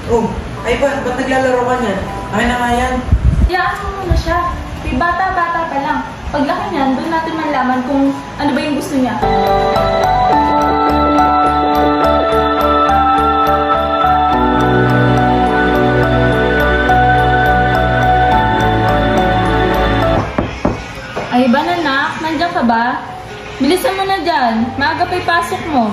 Oh, Ivan, ba't naglalaro ka niyan? Akin na nga yan. Hayaan mo muna siya. May bata-bata pa lang. Paglaki niyan, doon natin malaman kung ano ba yung gusto niya. Ay, Ivan anak, nandiyan ka ba? Bilisan mo na dyan. Maaga pa'y pasok mo.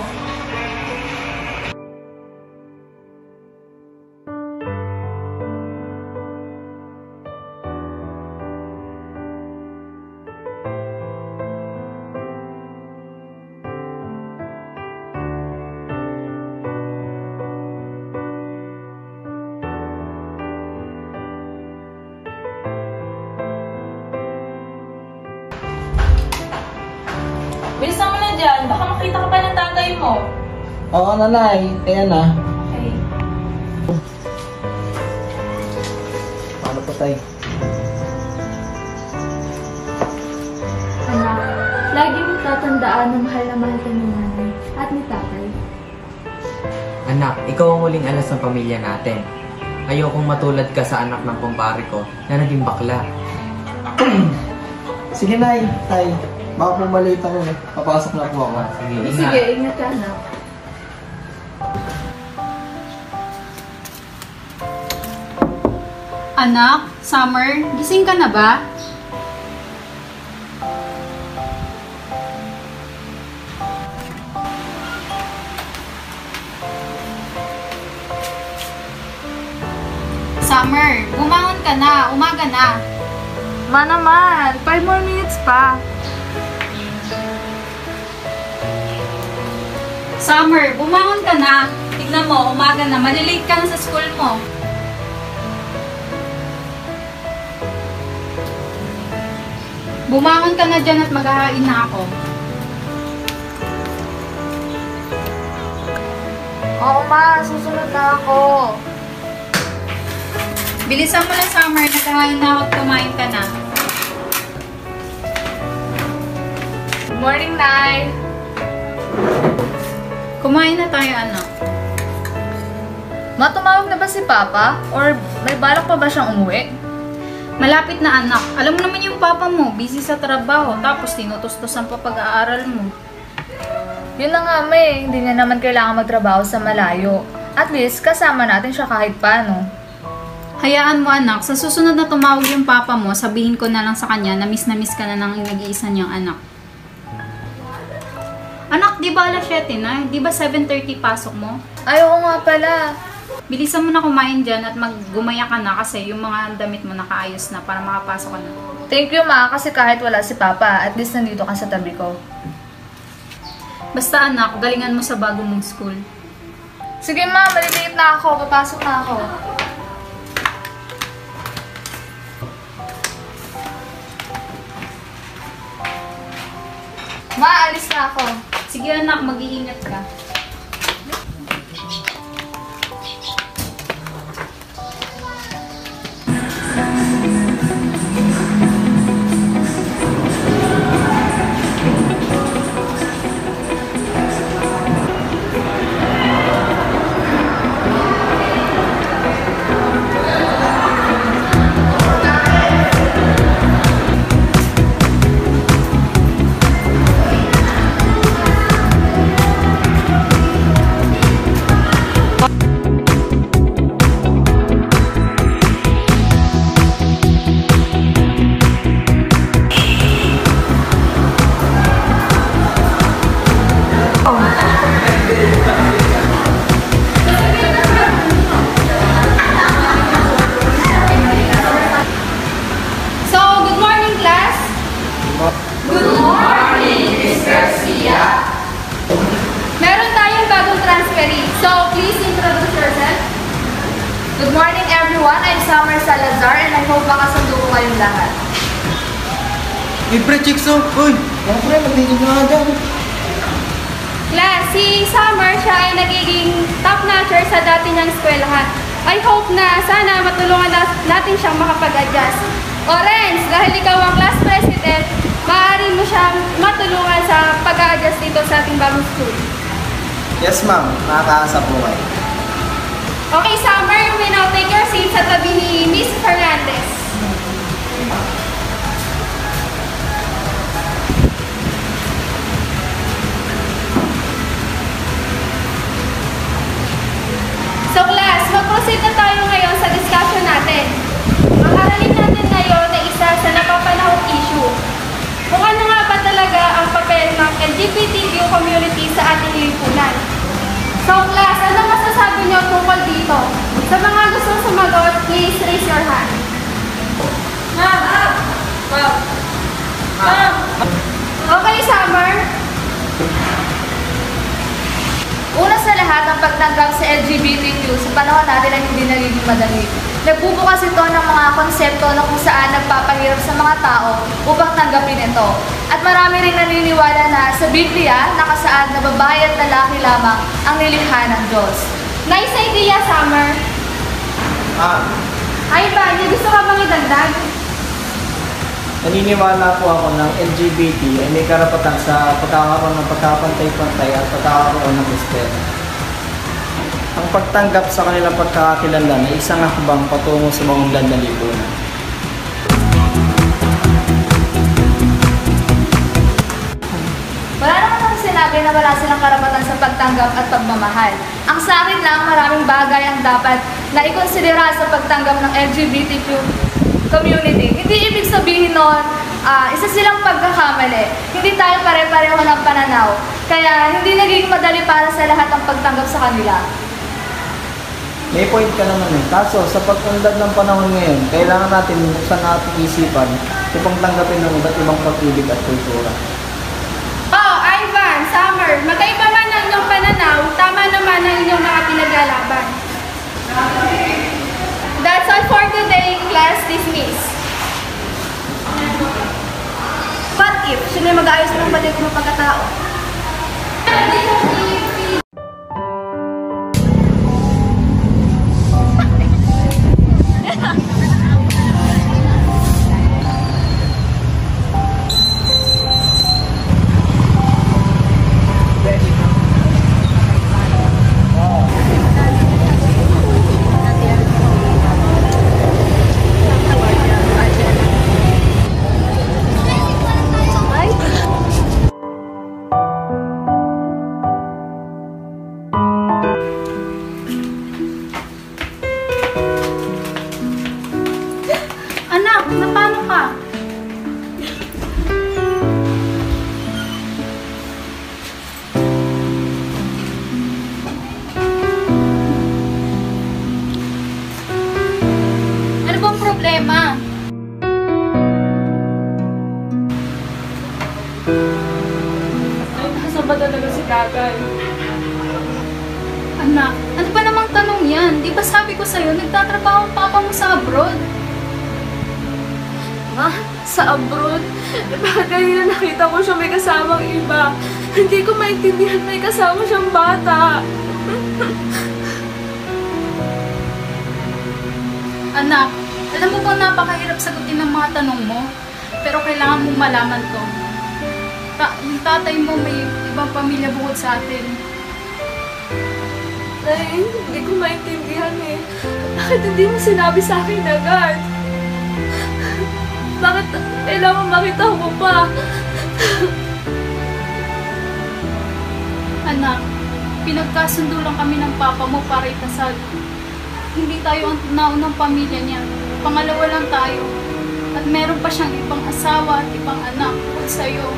Bilisan mo na dyan. Baka makita ka pa ng tatay mo. Oo, nanay. Ayan na. Okay. Paano po tayo? Anak, lagi mong tatandaan na mahal ka ni nanay at ni tatay. Anak, ikaw ang huling alas ng pamilya natin. Ayokong matulad ka sa anak ng kumpare ko na naging bakla. Sige, nay. Tay. Baka pumalit ako eh. Papasok na po ako. Sige, ingat. Sige, ingat ka anak. Anak, Summer, gising ka na ba? Summer, bumangon ka na. Umaga na. Ma naman, 5 more minutes pa. Summer, bumangon ka na. Tignan mo, umaga na. Malilate ka na sa school mo. Bumangon ka na dyan at maghahain na ako. Oo ma, susunod na ako. Bilisan mo na, Summer. Naghahain na ako at kumain ka na. Good morning, Nay. Kumain na tayo, anak. Ma, tumawag na ba si Papa? Or may balak pa ba siyang umuwi? Malapit na, anak. Alam mo naman yung papa mo, busy sa trabaho, tapos tinutustos-tusan pa pag-aaral mo. Yun na nga, May. Hindi niya naman kailangan magtrabaho sa malayo. At least, kasama natin siya kahit paano. Hayaan mo, anak. Sa susunod na tumawag yung papa mo, sabihin ko na lang sa kanya na miss ka na ng nag-iisa niyang anak. Anak, di ba alas 7 na? Di ba 7:30 pasok mo? Ayoko nga pala. Bilisan mo na kumain dyan at maggumaya ka na kasi yung mga damit mo nakaayos na para makapasok ka na. Thank you, Ma, kasi kahit wala si Papa, at least nandito ka sa tabi ko. Basta anak, galingan mo sa bago mong school. Sige, Ma, maliliit na ako. Papasok na ako. Ma, alis na ako. Sige anak, mag-iingat ka. Good morning everyone, I'm Summer Salazar and I hope makasundo ko kayong lahat. Pre, Chikso! Uy! Mga pre, magtigil na nga dyan. Class, si Summer siya ay nagiging top notcher sa dati niyang eskwelahan. I hope na sana matulungan natin siyang makapag-adjust. Orange, dahil ikaw ang class president, maaari mo siyang matulungan sa pag-adjust dito sa ating bagong school. Yes, ma'am. Makakaasa po kayo. Okay, Summer, take your seat sa tabi ni Miss Fernandez. So class, mag-proceed na tayo ngayon sa discussion natin. Ang aralin natin ngayon ay isa sa napapanahong issue. Kung ano nga ba talaga ang papel ng LGBTQ community sa ating lipunan. So class, ano masasabi niyo tungkol dito? Sa mga gustong sumagot, please raise your hand. Okay, Summer? Una sa lahat, ang pagtanggap sa LGBTQ sa panahon natin ay hindi nagiging madali. Nagbubukas ito ng mga konsepto na kung saan nagpapahirap sa mga tao upang tanggapin ito. At marami rin naniniwala na sa Biblia nakasaad na babae at lalaki lamang ang nilikha ng Diyos. Nice idea, Summer. Ay ba, gusto ka bang idagdag? Naniniwala po ako ng LGBT ay may karapatan sa pagkakaroon ng pagkapantay-pantay at pagkakaroon ng respeto. Ang pagtanggap sa kanilang pagkakakilanlan ay isang hakbang patungo sa maunlad na lipunan. Wala naman akong sinabi na wala silang karapatan sa pagtanggap at pagmamahal. Ang sa akin lang, maraming bagay ang dapat na ikonsidera sa pagtanggap ng LGBTQ community. Hindi ibig sabihin nun, isa silang pagkakamali. Hindi tayo pare-pareho ng pananaw. Kaya hindi naging madali para sa lahat ang pagtanggap sa kanila. May point ka naman eh. Kaso, sa pag-unlad ng panahon ngayon, kailangan natin buksan natin isipan upang tanggapin ng iba't ibang pag-ibig at kultura. Oh, Ivan, Summer, magkaiba man ang inyong pananaw, tama naman ang inyong mga pinaglalaban. That's all for today, class dismissed. What if? Sino yung mag-aayos ng balik ng pagkatao? Anak, napano ka? Ano bang problema? Saan ba talaga si Kakay? Anak, ano ba namang tanong yan? Di ba sabi ko sa'yo, nagtatrabaho ang papa mo sa abroad? Ma, sa abroad? Bakit kanina nakita ko siya may kasamang iba? Hindi ko maintindihan may kasama siyang bata. Anak, alam mo bang napakahirap sagutin ng mga tanong mo? Pero kailangan mong malaman to. Yung tatay mo may ibang pamilya bukod sa atin. Nay, hindi ko maintindihan eh. Bakit hindi mo sinabi sa akin agad? Bakit kailangan makita ko pa? Anak, pinagkasundo lang kami ng papa mo para ikasal. Hindi tayo ang naunang pamilya niya. Pangalawa lang tayo. At meron pa siyang ibang asawa at ibang anak bukod sa'yo.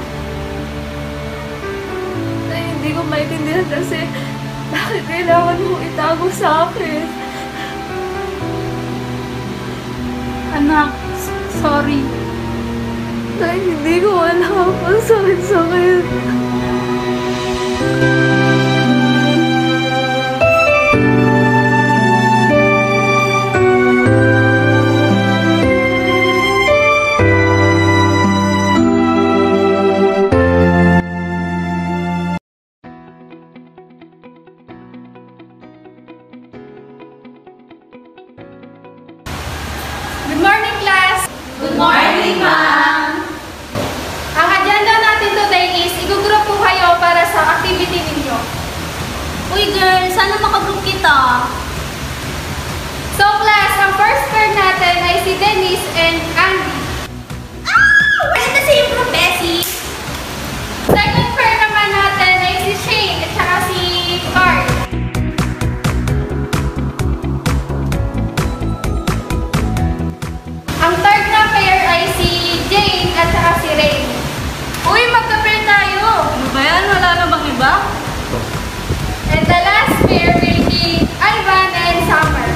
Nay, hindi ko maintindihan kasi bakit kailangan mo itago sa akin? Anak, sorry. Nay, hindi ko alam ang sakit-sakit. Good morning, class! Good morning, ma'am! Ang agenda natin today is igugroup po kayo para sa activity ninyo. Uy girl, sana makagroup kita. So class, Denise and Andy. Wala na si Professor. Second pair naman natin ay si Shane at saka si Carl. Ang third na pair ay si Jane at saka si Ray. Uy, magka-pair tayo! Ano ba yan? Wala na bang iba? And the last pair will be Ivan and Summer.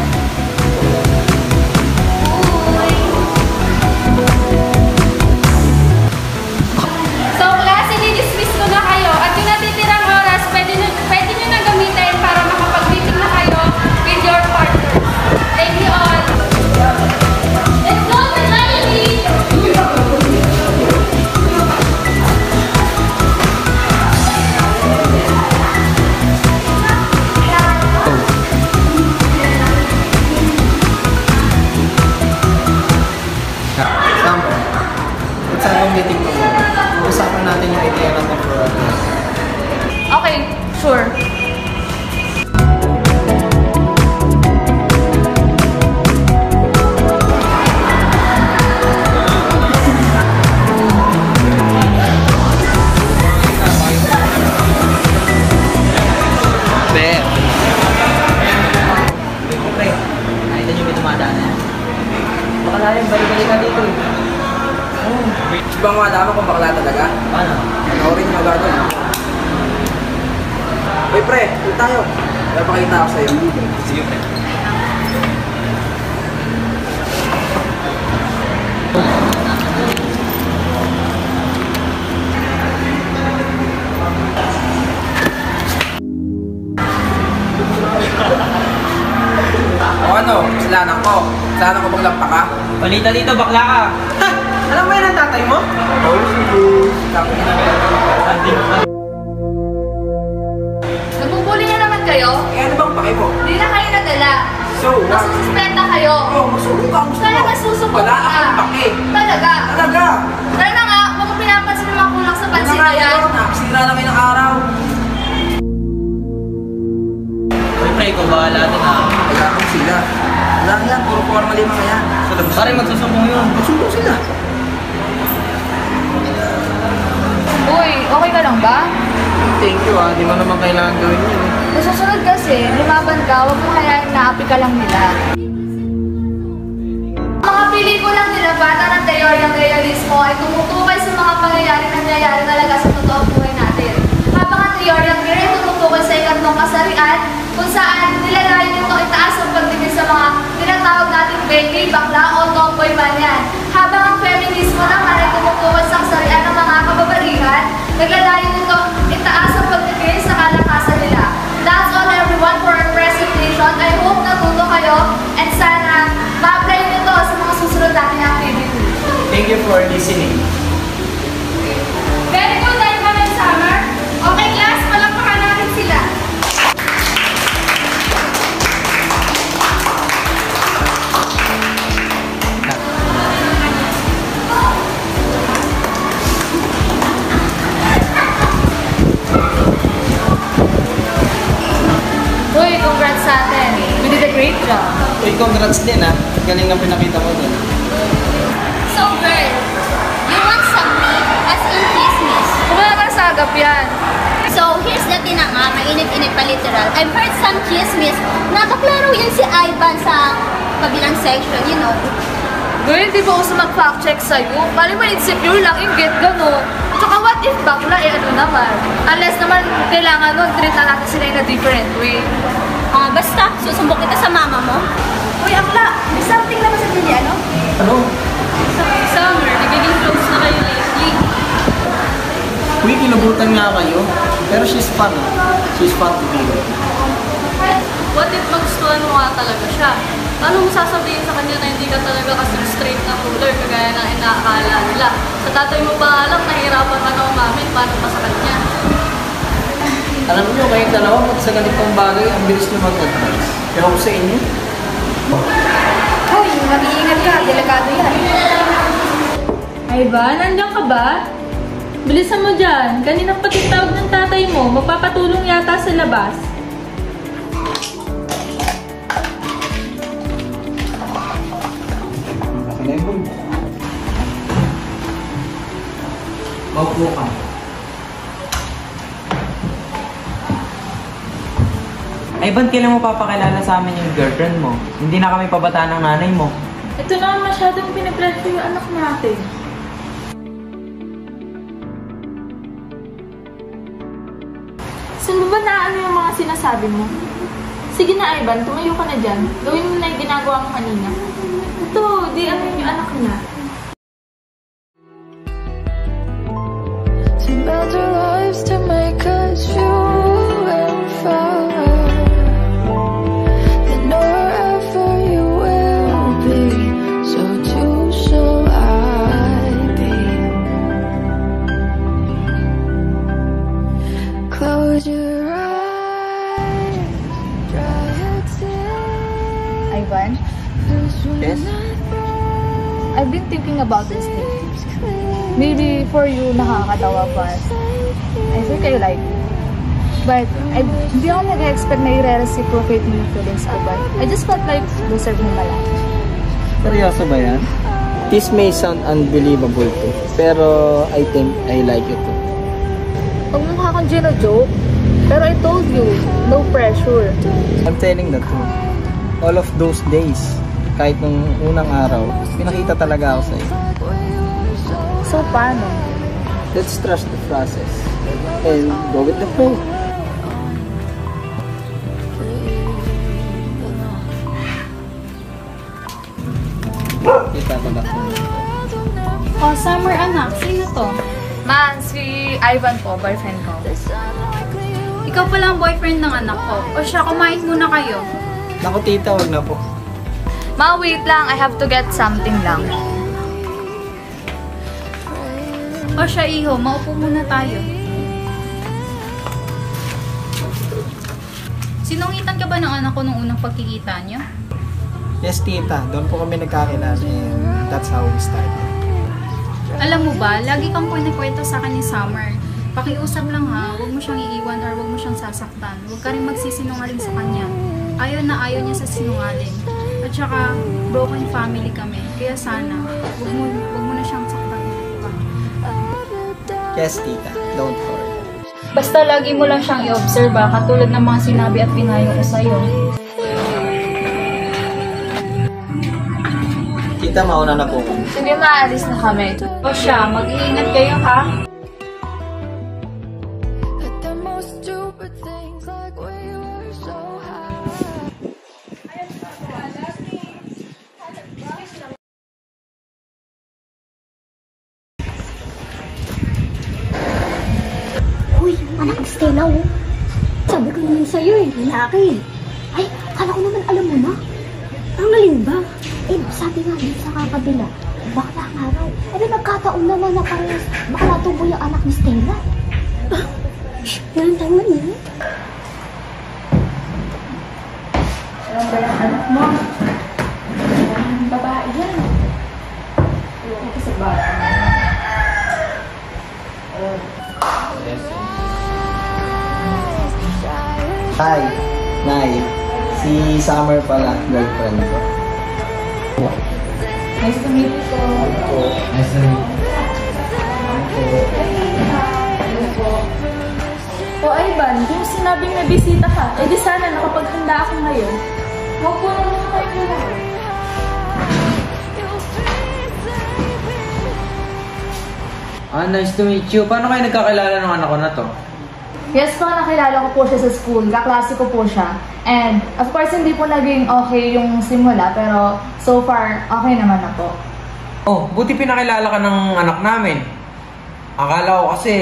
Uy. So, class, i-dismiss ko na kayo at yung natitirang oras, pwede nyo na gamitin para makapag-meeting na kayo with your partners. Thank you all. Let's go, Melanie! Summer, at saan yung meeting ko? Usapan natin yung idea natin for Okay, sure. Pre, nakita niyo may dumadaan na yan? Baka na yung balik-balik ka dito eh. Ibang mga dama kung bakla talaga. Paano? Ako rin yung gagawin. Uy pre, ulit tayo. Napakita ako sa'yo. Sige pre. O ano, kasalanan ko. Kasalanan ko maglampa ka. Balita dito, bakla ka. Ha! Alam mo yan ang tatay mo? Oo, sige. Nagbubuli na naman kayo? Eh ano bang pake mo? Hindi na kayo nadala. So, Masususpenda kayo. Oo, masusuko ang gusto mo. Talaga susuko Wala ka. akong pake. Talaga. Talaga. Tara na nga, huwag mo pinapansin yung mga kulang sa pansin Wala na nga yan. yun. Nakasira lang kayo ng araw. Uy pre, ikaw bahala din ha. Kaya akong sila. Wala yan, puro formal yung mga yan. Pare, magsusumbong yun. Magsundo sila. Uy, okay ka lang ba? Thank you ah, di mo naman kailangan gawin yun eh. Sa susunod kasi, lumaban ka, huwag mo hayaan na api ka lang nila. Mga pelikulang nilabata ng teoryang realismo ay tumutukoy sa mga pangyayari na nangyayari talaga sa totoong buhay natin. Habang ang teoryang Greer ay tumutukoy sa ikatlong kasarian kung saan nilalayo nito itaas ang pagtingin sa mga tinatawag nating baby, bakla o tomboy man yan. Habang ang feminismo naman ay tumutukoy sa kasarian ng mga kababaihan, naglalayo nito itaas ang pagtingin sa kalakasan nila. That's all everyone for our presentation. I hope natuto kayo and sana ma-apply nyo to sa mga susunod nating activity. Thank you for listening. Very good, Ivan and Summer. Okay, class, palakpakan natin sila. Uy, congrats sa atin. We did a great job. Uy, congrats din ah. Galing ang pinakita mo dun. So girl, you want some meat as in chismis. Kumala ka sa agap yan. So here's the thing na nga, mainit-init pa literal. I've heard some chismis na kaklaro yan si Ivan sa kabilang section, you know. Girl, di ba uso mag-fact check sa'yo? Bali mo insecure lang, ingit, gano'n. Tsaka what if bakla, eh ano naman? Unless naman kailangan nun, treat na natin sila in a different way. Basta, susumbok kita sa mama mo. Uy, akla, may something naman sa Julia, no? Ano? Summer, nagiging close na kayo lately. Uy, kinubutan nga kayo. Pero she's fun ah. She's fun to be with. What if magustuhan mo nga talaga siya? Paano mo sasabihin sa kanya na hindi ka talaga kasi straight na ruler kagaya ng inaakala nila? Sa tatay mo ba alam, nahihirapan ka na umamin, paano pa sa kanya? Alam niyo, kayong dalawa, pag sa ganitong bagay, ang bilis niyo mag-advise. Pero ako sa inyo, Uy, mag-iingat ka, delikado yan. Ivan, nandiyan ka ba? Bilisan mo dyan. Kaninang patitawag ng tatay mo, magpapatulong yata sa labas. Maupo ka. Ay, ba't kailan mo papakilala sa amin yung girlfriend mo? Hindi na kami pabataan ng nanay mo. Ito na masyadong pinipressure yung anak natin. Saan ba naano yung mga sinasabi mo? Sige na, Ivan, tumayo ka na dyan. Gawin mo na yung ginagawa mo kanina. Ito, di ano yung anak niya. To melt our lives to make us you and far. Then wherever you will be, so too shall I be. Close your eyes, dry your tears. Ivan, Yes? I've been thinking about this thing. Maybe for you nakakatawa, but I think I like you. But hindi ako nag-expect na i-reciprocate mo yung feelings ko, but I just felt like deserve mo na lang. Seryoso ba yan? This may sound unbelievable too, pero I think I like it too. Huwag mo mukha kang gino-joke, pero I told you, no pressure. I'm telling the truth. All of those days, kahit nung unang araw, pinakita talaga ako sa'yo. So, paano? Let's trust the process and go with the flow. Kita ko na. Oh, Summer anak, sino to? Man, si Ivan po, boyfriend ko. Ikaw pala ang boyfriend ng anak ko. O siya, kumain muna kayo. Naku tita, wag na po. Ma, wait lang. I have to get something lang. O siya, iho, maupo muna tayo. Sinungitan ka ba ng anak ko nung unang pagkikita niyo? Yes tita, doon po kami nagkakilala and that's how we started. Alam mo ba, lagi kang kwento sa akin ni Summer. Pakiusap lang ha, huwag mo siyang iiwan or huwag mo siyang sasaktan. Huwag ka rin magsisinungaling sa kanya. Ayaw na ayaw niya sa sinungaling. At saka, broken family kami. Kaya sana, huwag mo na siyang saktan. Yes tita, don't worry. Basta lagi mo lang siyang i-observe katulad ng mga sinabi at pinayo ko sa'yo. Tita, mauna na po kami. Sige, maalis na kami. O siya, mag-iingat kayo ha. At the most stupid things like we were so high. Uy, anak ni Stella, oh. Sabi ko naman sa'yo eh, lalaki. Ay, akala ko naman alam mo na. Ang galing ba? Eh, sabi nga dito sa kakabila, bakla nga raw. Eh, nagkataon naman na parehas, baka natubo yung anak ni Stella. Ah, yan tayo eh. Alam ba yung anak mo? Ang babae yan. Kasi bata. Hi, Nay. Si Summer pala, girlfriend ko. Nice to meet you po. Nice to meet O Ivan, yung sinabing may bisita ka, di sana nakapaghanda ako ngayon. Huwag po na muna kayo muna. Nice to meet you. Paano kayo nagkakilala ng anak ko na to? Yes po, nakilala ko po siya sa school. Kaklase ko po siya. And of course, hindi po naging okay yung simula, pero so far, okay naman na po. Oh, buti pinakilala ka ng anak namin. Akala ko kasi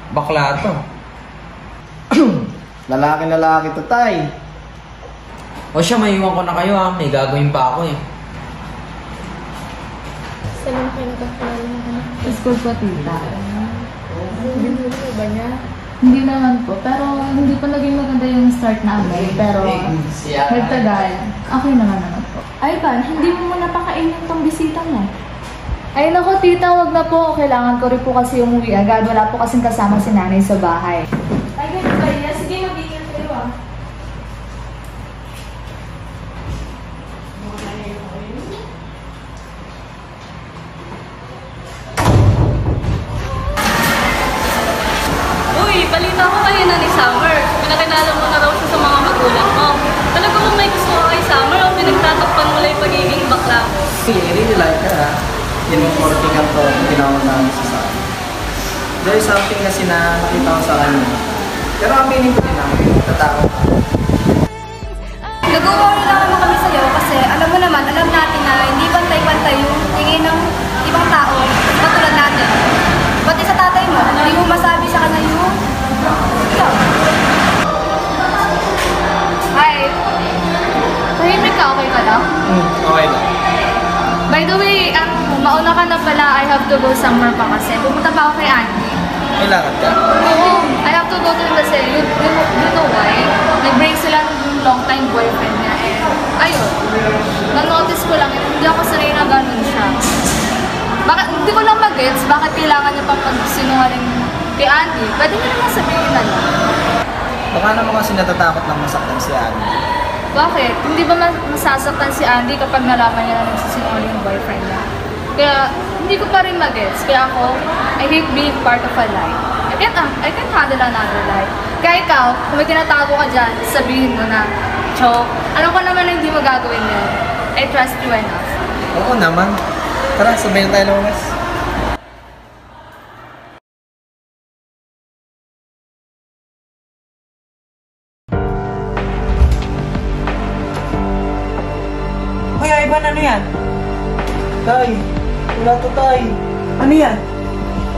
bakla to. Lalaki to, tay. O siya, maiwan ko na kayo ha. May gagawin pa ako eh. Saan mo kayo nagkakilala ng anak? Sa school po, tita. Binuto ba niya? Hindi naman po, pero hindi pa naging maganda yung start namin. Pero nagtagal, okay naman po. Ivan, hindi mo muna pakainin tong bisita mo. Ay nako tita, wag na po. Kailangan ko rin po kasi umuwi agad. Wala po kasing kasama si nanay sa bahay. Ay, ganun ba yan? Sige, mag-ingat kayo ah. magulang mo. Talaga mo may gusto ka kay Summer o pinagtatakpan mo lang yung pagiging bakla mo? I really like her, ha? Yun yung kortingan ko, ginawa namin sa akin. There is something kasi na nakita ko sa kanya. Pero aminin ko din namin, tatakot ako. Nag-worry lang naman kami sa'yo kasi alam mo naman, alam natin na hindi pantay-pantay yung tingin ng ibang tao katulad natin. Pati sa tatay mo, hindi mo masabi sa kanya yung ikaw. Hi. Tahimik ka, okay ka lang? Okay lang. By the way, mauna ka na pala, I have to go somewhere pa kasi. Pumunta pa ako kay Andy. May lakad ka? Oo, I have to go to him kasi, you know why? Nag-break sila ng long-time boyfriend niya ayun, na-notice ko lang, hindi ako sanay na ganun siya. Bakit, hindi ko lang mag-gets, bakit kailangan niya pang pag-sinungaling kay Andy? Pwede niya naman sabihin na lang. Baka naman kasi natatakot lang masaktan si Andy. Bakit? Hindi ba masasaktan si Andy kapag nalaman niya na nagsisinungaling yung boyfriend niya? Kaya, hindi ko pa rin mag-gets. Kaya ako, I hate being part of a lie. I can't handle another lie. Kaya ikaw, kung may tinatago ka dyan, sabihin mo na, Choke, alam ko naman na hindi mo gagawin yun. I trust you enough. Oo naman. Tara, sabay na tayo lumabas. Hoy, Ivan, ano yan? Tay, wala to tay. Ano yan?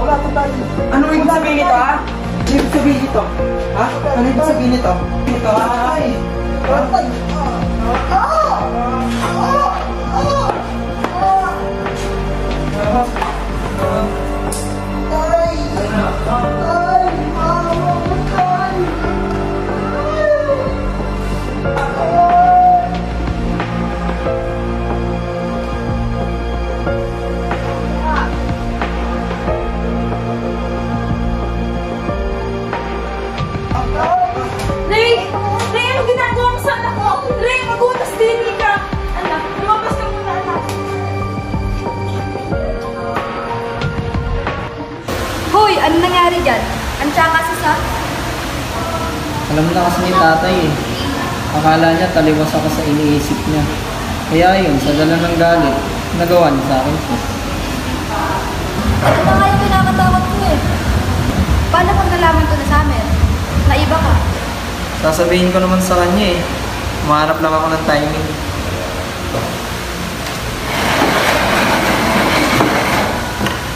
Wala to tay. Ano ibig sabihin nito, ha? Ano ibig sabihin nito? Ha? Ano ibig sabihin nito? Ito, ha? Tay. Tay. Ray! Ray, ano ginagawa mo sa anak ko? Ray, magunas din ka! Anak, lumabas ka muna, anak. Hoy, ano nangyari dyan? Andiyan kasi sa... Alam na kasi ni tatay eh. Akala niya taliwas ako sa iniisip niya. Kaya yun, sa dala ng galit, nagawa niya sa akin. Ito na nga yung kinakatakot ko eh. Paano kung nalaman ko na sa amin? Naiba ka. Sasabihin ko naman sa kanya eh. Umaharap lang ako ng timing.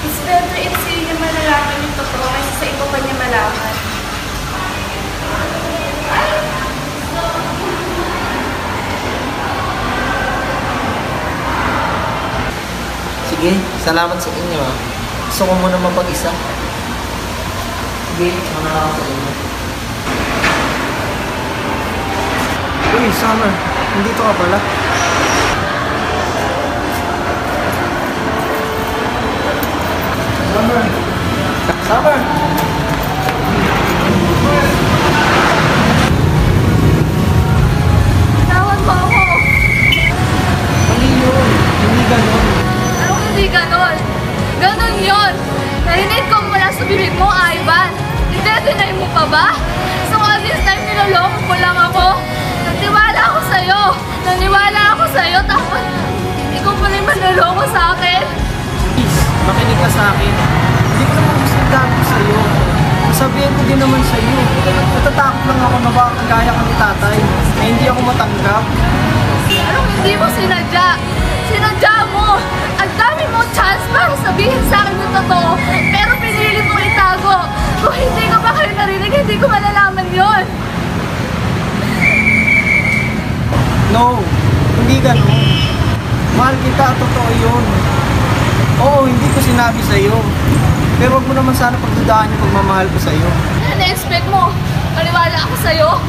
It's better if sa'yo niya malalaman yung totoo kaysa sa iba pa niya malaman. Sige, salamat sa inyo ah. Gusto ko muna mapag-isa. Sige, muna ako sa inyo. Uy, Summer, nandito ka pala. Summer! Summer! Tawad mo ako. Mali yun, hindi ganun. Ano hindi ganon? Ganon yun. Narinig ko mula sa bibig mo, Ivan. Ide-deny mo pa ba? So all this time niloloko mo lang ako. Naniwala ako sa'yo. Naniwala ako sa'yo. Tapos, ikaw pala yung manloloko sa akin. Please, makinig ka sa akin. Hindi ko naman gusto gagawin sa'yo. Sabihin ko din naman sa'yo. Natatakot lang ako na baka kagaya ka ni tatay na hindi ako matanggap. Anong hindi mo sinadya? Sinadya mo! Ang dami mo chance para sabihin sa akin yung totoo, pero pinili mong itago. Kung hindi ko pa kayo narinig, hindi ko malalaman yun. No, hindi ganun. Mahal kita, totoo yun. Oo, hindi ko sinabi sa'yo. Pero wag mo naman sana pagdudaan yung pagmamahal ko sa'yo. Ano na-expect mo? Maniwala ako sa'yo?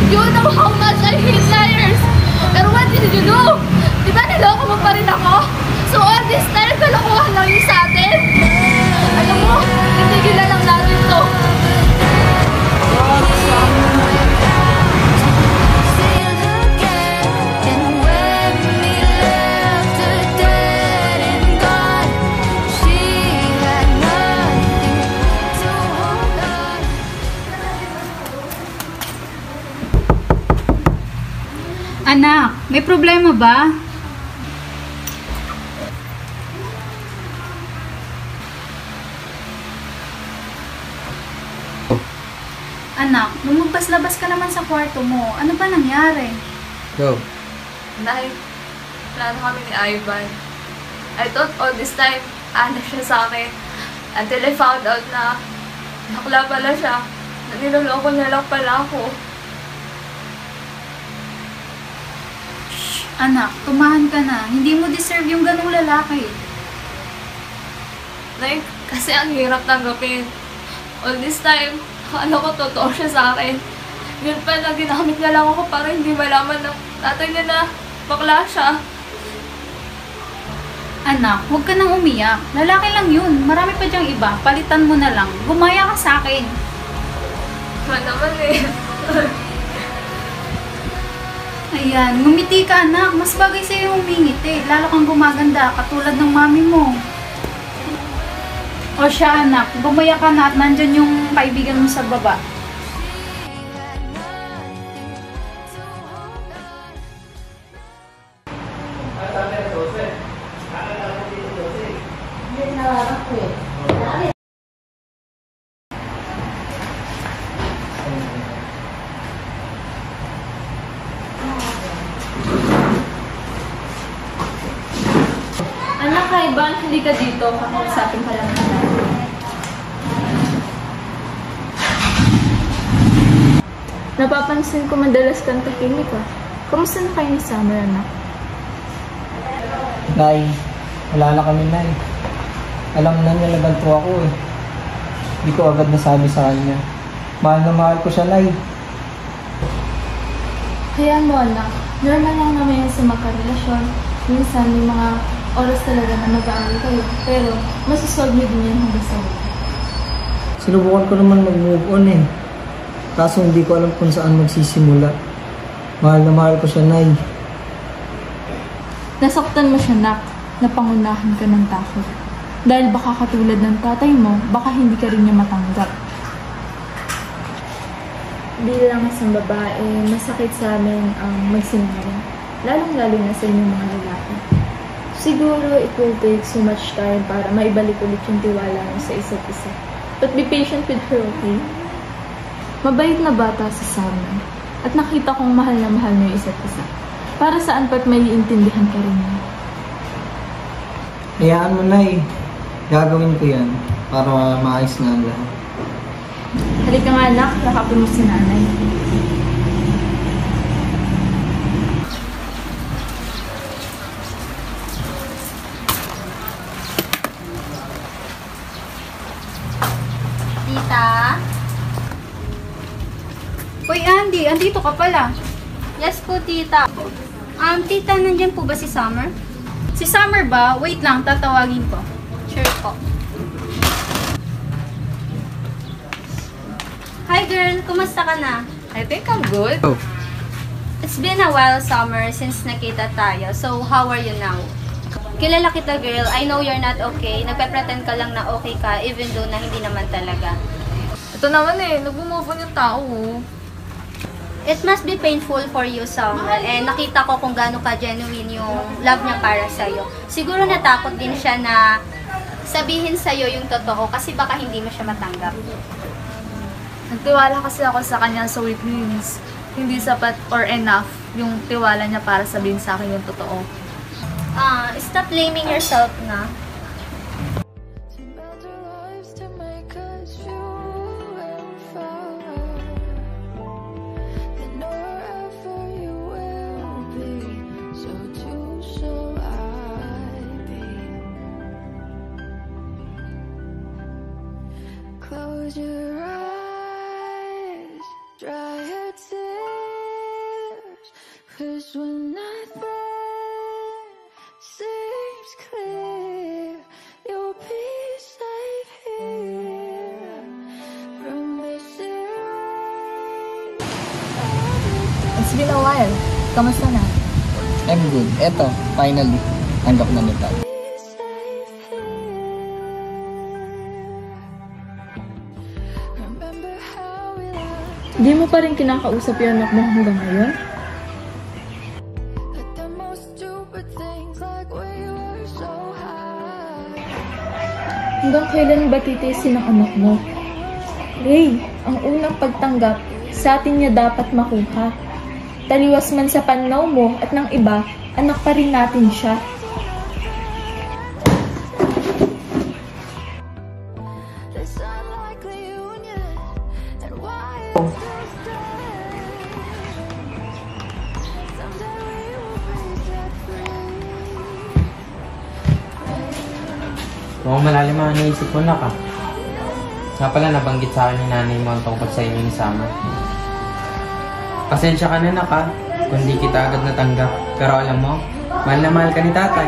You know how much I hate liars! Pero what did you do? Di ba niloko mo pa rin ako? So all this time, kalokohan lang yung sa atin? Alam mo, itigil na lang natin to. May problema ba? Anak, lumabas-labas ka naman sa kwarto mo. Ano ba nangyari? Go. Nay, plano kami ni Ivan. I thought all this time, siya sa akin. Until I found out na bakla pala siya. Na niloloko niya lang pala ako. Anak, tumahan ka na. Hindi mo deserve yung ganong lalaki. Nay, kasi ang hirap tanggapin. All this time, akala ko totoo siya sa akin. Yun pa na ginamit niya lang ako para hindi malaman ng tatay niya na bakla siya. Anak, huwag ka nang umiyak. Lalaki lang yun. Marami pa diyang iba. Palitan mo na lang. Gumaya ka sa akin. Naman eh. Ayan, ngumiti ka anak. Mas bagay sa'yo yung umingiti. Lalo kang gumaganda, katulad ng mami mo. O siya anak, gumaya ka na at nandyan yung kaibigan mo sa baba. Anak, Ivan, hindi ka dito. Kakausapin ka lang natin. Napapansin ko madalas kang tahimik ah. Kamusta na kayo ni Summer, anak? Nay, wala na kami, Nay. Alam na niya naganto ako eh. Hindi ko agad nasabi sa kanya. Mahal na mahal ko siya, Nay. Hayaan mo, anak. Normal lang naman yan sa magkarelasyon. Minsan, may mga oras talaga na mag-aaway kayo. Pero, masusolve niyo din yan hanggang sa wala. Sinubukan ko naman mag-move on eh. Kaso hindi ko alam kung saan magsisimula. Mahal na mahal ko siya, Nay. Nasaktan mo siya, nak. Napangunahan ka ng takot. Dahil baka katulad ng tatay mo, baka hindi ka rin niya matanggap. Bilang isang babae, masakit sa amin ang magsinungaling. Lalong-lalo na sa inyong mga lalaki. Siguro, it will take so much time para maibalik ulit yung tiwala mo sa isa't isa. But be patient with her, okay? Mabait na bata si Summer. At nakita kong mahal na mahal mo yung isa't isa. Para saan pa't may iintindihan ka rin niya. Hayaan mo, Nay. Gagawin ko yan para maayos na ang lahat. Halika nga, anak. Lakapin mo si nanay. Tita? Uy, Andy, andito ka pala. Yes po, tita. Tita, nandyan po ba si Summer? Si Summer ba? Wait lang, tatawagin ko. Sure po. Hi girl, kumusta ka na? I think I'm good. It's been a while, Summer, since nakita tayo. So, how are you now? Kilala kita, girl. I know you're not okay. Nagpe-pretend ka lang na okay ka, even though na hindi naman talaga. Ito naman eh, nag-move on yung tao. It must be painful for you, Summer. And nakita ko kung gaano ka-genuine yung love niya para sa'yo. Siguro natakot din siya na sabihin sa'yo yung totoo kasi baka hindi mo siya matanggap. Nagtiwala kasi ako sa kanya so it means hindi sapat or enough yung tiwala niya para sabihin sa akin yung totoo. Stop blaming yourself na. Close your eyes, dry your tears, 'cause when nothing seems clear, you'll be safe here from this erase. It's been a while. Kamusta na? I'm good. Eto, finally. Tanggap na nito. Di mo pa rin kinakausap yung anak mo hanggang ngayon? Hanggang kailan ba titiisin ng anak mo? Ray, ang unang pagtanggap, sa atin niya dapat makuha. Taliwas man sa pananaw mo at ng iba, anak pa rin natin siya. Mukhang malalim ang naisip mo na ka. Nga pala nabanggit sa akin ni nanay mo ang tungkol sa inyo ni Summer. Pasensya ka na ka, kung di kita agad natanggap. Pero alam mo, mahal na mahal ka ni tatay.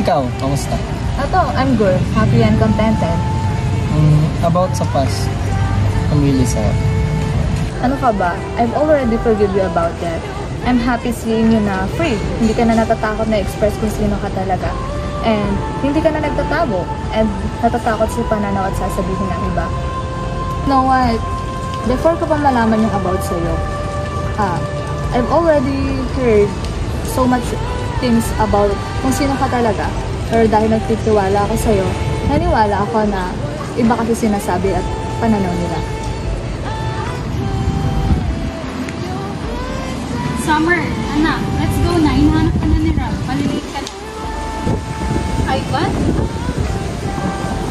Ikaw, kamusta? Ato, I'm good. Happy and contented. About sa past, I'm really sad. Ano ka ba? I've already forgive you about that. I'm happy seeing you na free. Hindi ka na natatakot na express kung sino ka talaga. And hindi ka na nagtatabo. And natatakot sa pananaw at sasabihin ng iba. You know what? Before ko pa malaman yung about sa'yo, I've already heard so much things about kung sino ka talaga. Pero dahil nagtitiwala ako sa'yo, naniwala ako na iba kasi sinasabi at pananaw nila. Summer, anak, let's go na. Hinahanap ka na ni Rob. Malilate ka na. Ay, what?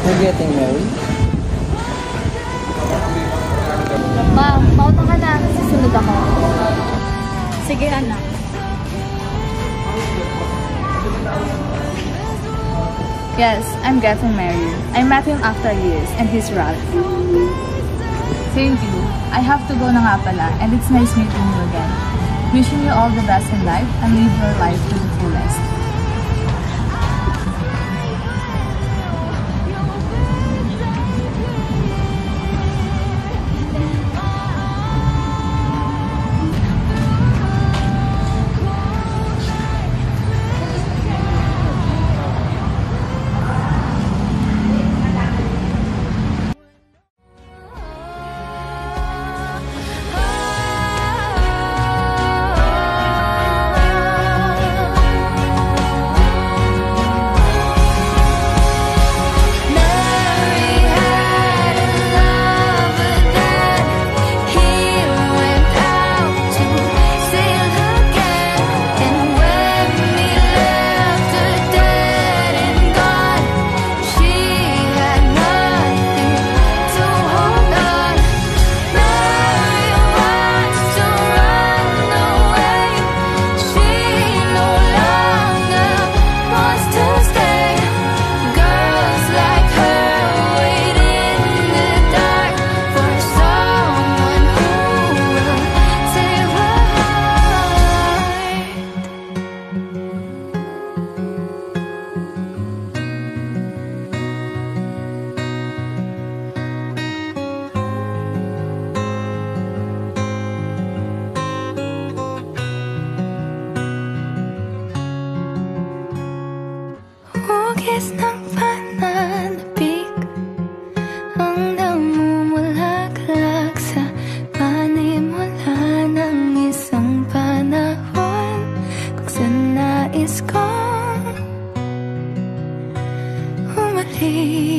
You're getting married? Ma, mauna ka na. Susunod ako. Sige, anak. Yes, I'm getting married. I met him after years, and he's Ralph. Thank you. I have to go na nga pala, and it's nice meeting you again. Wishing you all the best in life, and live your life to the fullest. Hugis ng pananabik ang namumulaglag sa panimula ng isang panahon kung saan nais kong umalik.